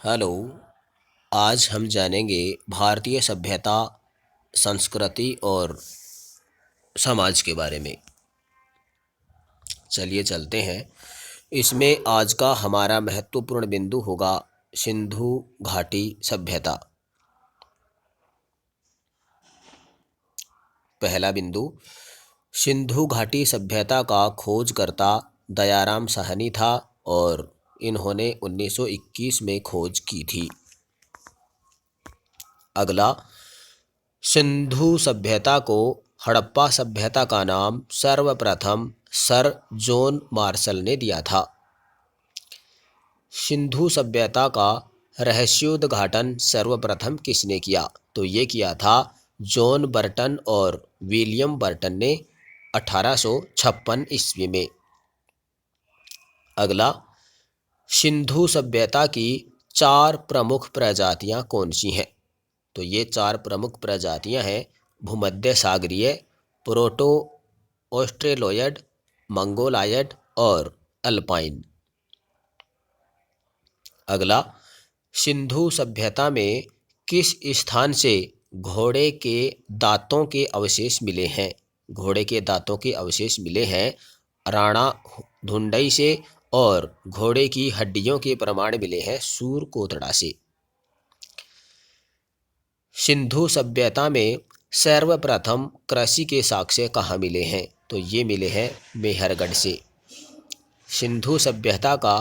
Hello. आज हम जानेंगे भारतीय सभ्यता, संस्कृति और समाज के बारे में। चलिए चलते हैं। इसमें आज का हमारा महत्वपूर्ण बिंदु होगा सिंधु घाटी सभ्यता। पहला बिंदु, सिंधु घाटी सभ्यता का खोजकर्ता दयाराम साहनी था और इन्होंने 1921 में खोज की थी। अगला, सिंधु सभ्यता को हड़प्पा सभ्यता का नाम सर्वप्रथम सर जॉन मार्शल ने दिया था। सिंधु सभ्यता का रहस्योद्घाटन सर्वप्रथम किसने किया? तो ये किया था जॉन बर्टन और विलियम बर्टन ने 1856 ईस्वी में। अगला, सिंधु सभ्यता की 4 प्रमुख प्रजातियां कौन सी हैं? तो ये 4 प्रमुख प्रजातियां हैं भूमध्य सागरीय, प्रोटो ऑस्ट्रेलोइड, मंगोलायड और अल्पाइन। अगला, सिंधु सभ्यता में किस स्थान से घोड़े के दांतों के अवशेष मिले हैं? घोड़े के दांतों के अवशेष मिले हैं राणा धुंडई से और घोड़े की हड्डियों के प्रमाण मिले हैं सूरकोतड़ा से। सिंधु सभ्यता में सर्वप्रथम कृषि के साक्ष्य कहाँ मिले हैं? तो ये मिले हैं मेहरगढ़ से। सिंधु सभ्यता का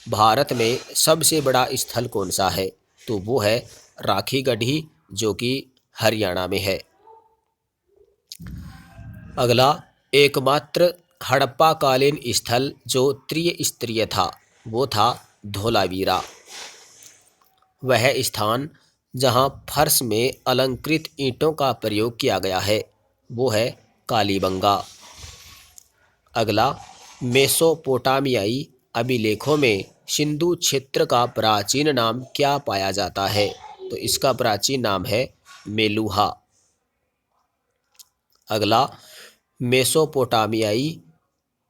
भारत में सबसे बड़ा स्थल कौन सा है? तो वो है राखीगढ़ी, जो कि हरियाणा में है। अगला, एकमात्र हड़प्पा कालीन स्थल जो त्रिस्तरीय था वो था धोलावीरा। वह स्थान जहां फर्श में अलंकृत ईंटों का प्रयोग किया गया है वो है कालीबंगा। अगला, मेसोपोटामियाई अभिलेखों में सिंधु क्षेत्र का प्राचीन नाम क्या पाया जाता है? तो इसका प्राचीन नाम है मेलुहा। अगला, मेसोपोटामियाई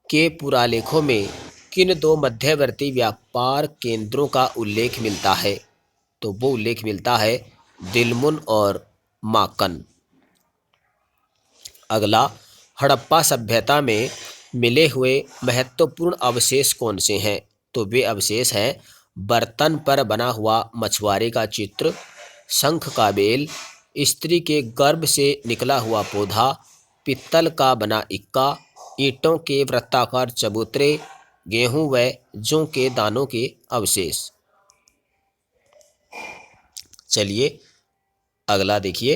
के पुरालेखों में किन 2 मध्यवर्ती व्यापार केंद्रों का उल्लेख मिलता है? तो वो उल्लेख मिलता है दिलमुन और माकन। अगला, हड़प्पा सभ्यता में मिले हुए महत्वपूर्ण अवशेष कौन से हैं? तो वे अवशेष हैं बर्तन पर बना हुआ मछुआरे का चित्र, शंख का बेल, स्त्री के गर्भ से निकला हुआ पौधा, पित्तल का बना इक्का, ईंटों के वृत्ताकार चबूतरे, गेहूं व जौ के दानों के अवशेष। चलिए अगला देखिए,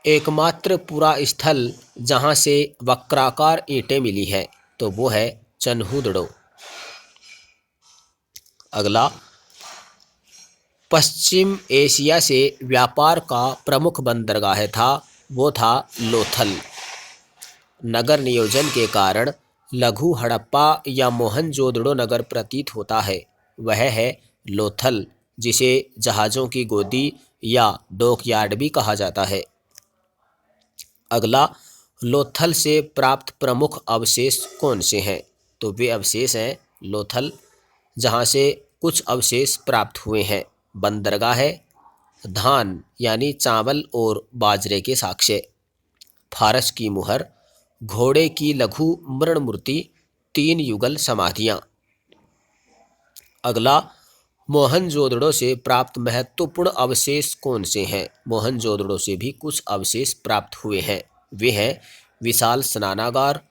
एकमात्र पूरा स्थल जहां से वक्राकार ईंटें मिली हैं तो वो है चन्हूदड़ो। अगला, पश्चिम एशिया से व्यापार का प्रमुख बंदरगाह था वो था लोथल। नगर नियोजन के कारण लघु हड़प्पा या मोहनजोदड़ो नगर प्रतीत होता है वह है लोथल, जिसे जहाज़ों की गोदी या डॉकयार्ड भी कहा जाता है। अगला, लोथल से प्राप्त प्रमुख अवशेष कौन से हैं? तो वे अवशेष हैं लोथल जहां से कुछ अवशेष प्राप्त हुए हैं बंदरगाह है, धान यानी चावल और बाजरे के साक्ष्य, फारस की मुहर, घोड़े की लघु मृण मूर्ति, 3 युगल समाधियां। अगला, मोहनजोदड़ो से प्राप्त महत्वपूर्ण अवशेष कौन से हैं? मोहनजोदड़ो से भी कुछ अवशेष प्राप्त हुए हैं। वे हैं विशाल स्नानागार,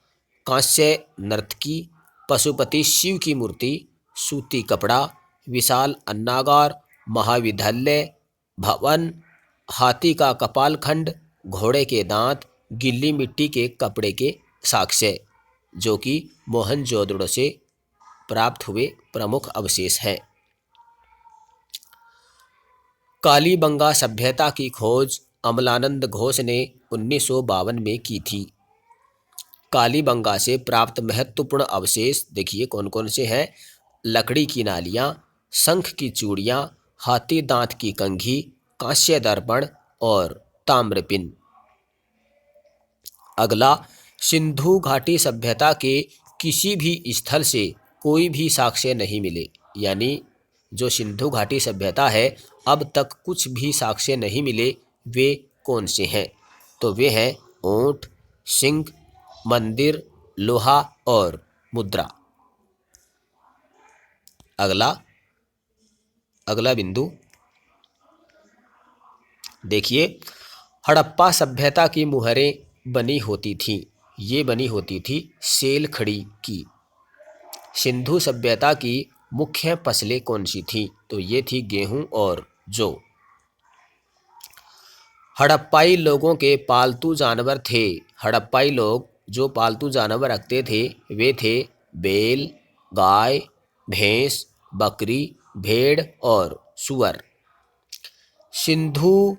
कांस्य नर्तकी, पशुपति शिव की मूर्ति, सूती कपड़ा, विशाल अन्नागार, महाविद्यालय भवन, हाथी का कपालखंड, घोड़े के दांत, गीली मिट्टी के कपड़े के साक्ष्य, जो कि मोहनजोदड़ो से प्राप्त हुए प्रमुख अवशेष हैं। कालीबंगा सभ्यता की खोज अमलानंद घोष ने 1952 में की थी। कालीबंगा से प्राप्त महत्वपूर्ण अवशेष देखिए कौन कौन से हैं। लकड़ी की नालियाँ, शंख की चूड़ियाँ, हाथी दांत की कंघी, कांस्य दर्पण और ताम्रपिन। अगला, सिंधु घाटी सभ्यता के किसी भी स्थल से कोई भी साक्ष्य नहीं मिले, यानी जो सिंधु घाटी सभ्यता है अब तक कुछ भी साक्ष्य नहीं मिले वे कौन से हैं? तो वे हैं ऊंट, सिंह, मंदिर, लोहा और मुद्रा। अगला बिंदु देखिए, हड़प्पा सभ्यता की मुहरें बनी होती थीं। ये बनी होती थी सेल खड़ी की। सिंधु सभ्यता की मुख्य फसलें कौन सी थीं? तो ये थी गेहूं और जौ। हड़प्पाई लोगों के पालतू जानवर थे। हड़प्पाई लोग जो पालतू जानवर रखते थे वे थे बैल, गाय, भैंस, बकरी, भेड़ और सूअर। सिंधु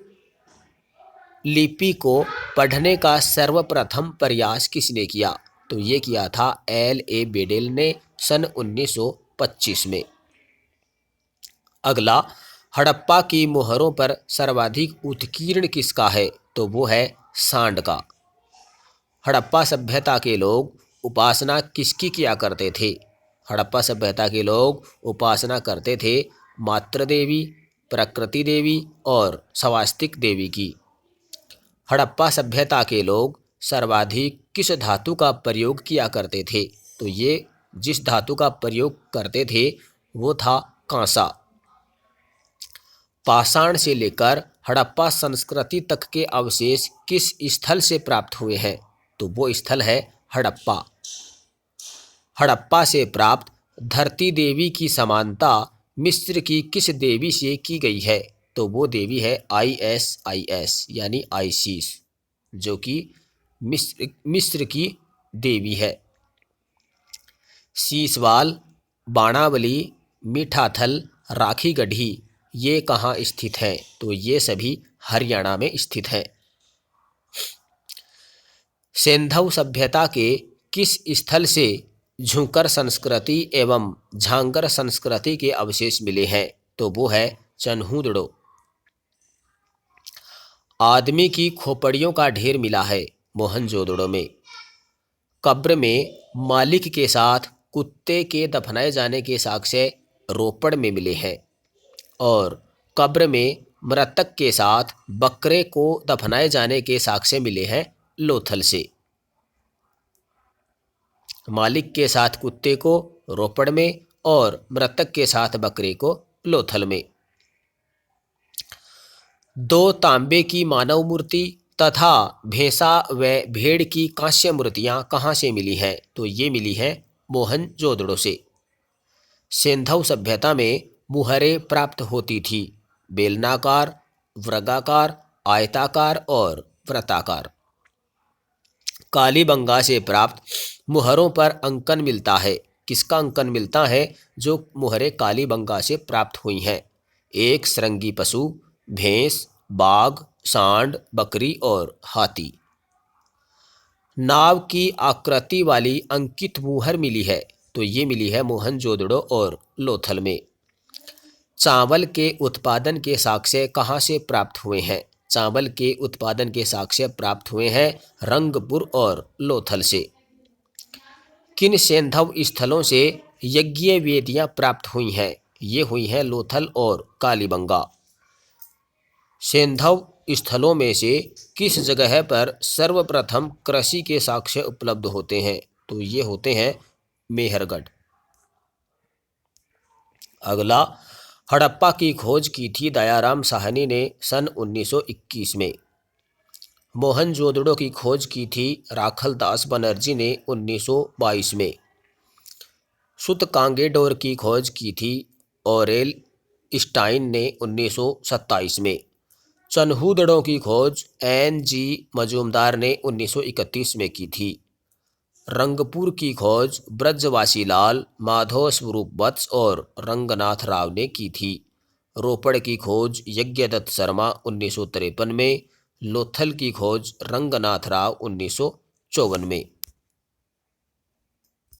लिपि को पढ़ने का सर्वप्रथम प्रयास किसने किया? तो ये किया था L.A. बेडेल ने सन 1925 में। अगला, हड़प्पा की मोहरों पर सर्वाधिक उत्कीर्ण किसका है? तो वो है सांड का। हड़प्पा सभ्यता के लोग उपासना किसकी किया करते थे? हड़प्पा सभ्यता के लोग उपासना करते थे मातृ देवी, प्रकृति देवी और स्वास्तिक देवी की। हड़प्पा सभ्यता के लोग सर्वाधिक किस धातु का प्रयोग किया करते थे? तो ये जिस धातु का प्रयोग करते थे वो था कांसा। पाषाण से लेकर हड़प्पा संस्कृति तक के अवशेष किस स्थल से प्राप्त हुए हैं? तो वो स्थल है हड़प्पा। हड़प्पा से प्राप्त धरती देवी की समानता मिस्र की किस देवी से की गई है? तो वो देवी है ISIS यानी आइसिस, जो कि मिस्र की देवी है। सीसवाल, बाणावली, मीठाथल, राखी गढ़ी ये कहाँ स्थित हैं? तो ये सभी हरियाणा में स्थित हैं। सिंधु सभ्यता के किस स्थल से झुंकर संस्कृति एवं झांगर संस्कृति के अवशेष मिले हैं? तो वो है चन्हूदड़ो। आदमी की खोपड़ियों का ढेर मिला है मोहनजोदड़ो में। कब्र में मालिक के साथ कुत्ते के दफनाए जाने के साक्ष्य रोपड़ में मिले हैं और कब्र में मृतक के साथ बकरे को दफनाए जाने के साक्ष्य मिले हैं लोथल से। मालिक के साथ कुत्ते को रोपड़ में और मृतक के साथ बकरे को लोथल में। दो तांबे की मानव मूर्ति तथा भैंसा व भेड़ की कांस्य मूर्तियां कहाँ से मिली हैं? तो ये मिली हैं मोहनजोदड़ो से। सिंधु सभ्यता में मुहरें प्राप्त होती थी बेलनाकार, वर्गाकार, आयताकार और वृत्ताकार। कालीबंगा से प्राप्त मुहरों पर अंकन मिलता है। किसका अंकन मिलता है? जो मुहरें कालीबंगा से प्राप्त हुई हैं। एक श्रृंगी पशु, भैंस, बाघ, सांड, बकरी और हाथी। नाव की आकृति वाली अंकित मुहर मिली है। तो ये मिली है मोहनजोदड़ो और लोथल में। चावल के उत्पादन के साक्ष्य कहाँ से प्राप्त हुए हैं? चावल के उत्पादन के साक्ष्य प्राप्त हुए हैं रंगपुर और लोथल से। किन सिंधु स्थलों से यज्ञ वेदियां प्राप्त हुई हैं? ये हुई हैं लोथल और कालीबंगा। सिंधु स्थलों में से किस जगह पर सर्वप्रथम कृषि के साक्ष्य उपलब्ध होते हैं? तो ये होते हैं मेहरगढ़। अगला, हड़प्पा की खोज की थी दयाराम साहनी ने सन 1921 में। मोहनजोदड़ो की खोज की थी राखलदास बनर्जी ने 1922 में। सुतकांगेडोर की खोज की थी ऑरेल स्टाइन ने 1927 में। चन्हूदड़ों की खोज N.G. मजूमदार ने 1931 में की थी। रंगपुर की खोज ब्रजवासी लाल, माधव स्वरूप वत्स और रंगनाथ राव ने की थी। रोपड़ की खोज यज्ञदत्त शर्मा 1953 में। लोथल की खोज रंगनाथ राव 1954 में।